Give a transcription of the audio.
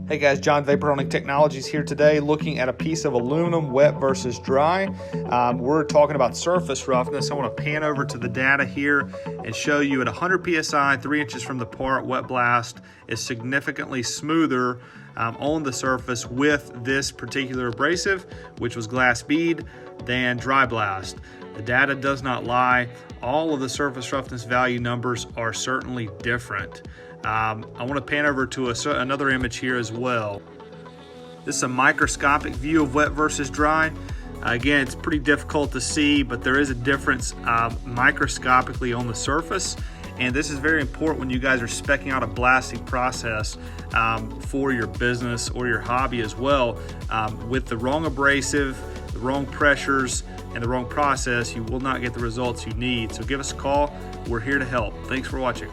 Hey guys, John Vaporonic Technologies here today looking at a piece of aluminum, wet versus dry. We're talking about surface roughness. I want to pan over to the data here and show you at 100 psi, 3 inches from the part, wet blast is significantly smoother on the surface with this particular abrasive, which was glass bead, than dry blast. The data does not lie. All of the surface roughness value numbers are certainly different. I want to pan over to another image here as well. This is a microscopic view of wet versus dry. Again, it's pretty difficult to see, but there is a difference microscopically on the surface. And this is very important when you guys are speccing out a blasting process for your business or your hobby as well. With the wrong abrasive, the wrong pressures, and the wrong process, you will not get the results you need. So give us a call. We're here to help. Thanks for watching.